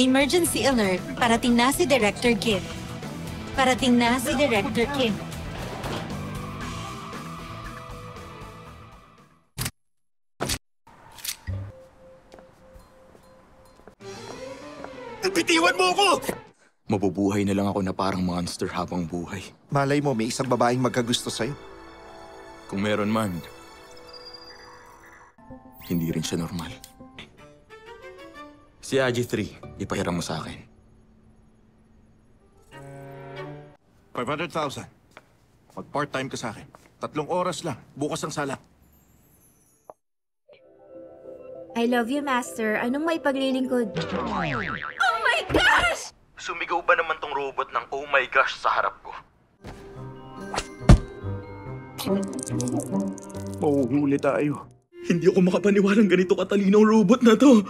Emergency alert. Parating na si Director Kim. Parating na si Director Kim. Bitiwan mo ako! Mabubuhay na lang ako na parang monster habang buhay. Malay mo, may isang babaeng magkagusto sa'yo. Kung meron man, hindi rin siya normal. Si Aji 3, ipahiram mo sa akin. 500,000. Mag-part-time ka sa akin. 3 oras lang. Bukas ang sala. I love you, Master. Anong may paglilingkod? Oh my gosh! Sumigaw ba naman tong robot ng oh my gosh sa harap ko? Mahuhuli tayo. Hindi ako makapaniwalang ganito katalinong robot na to.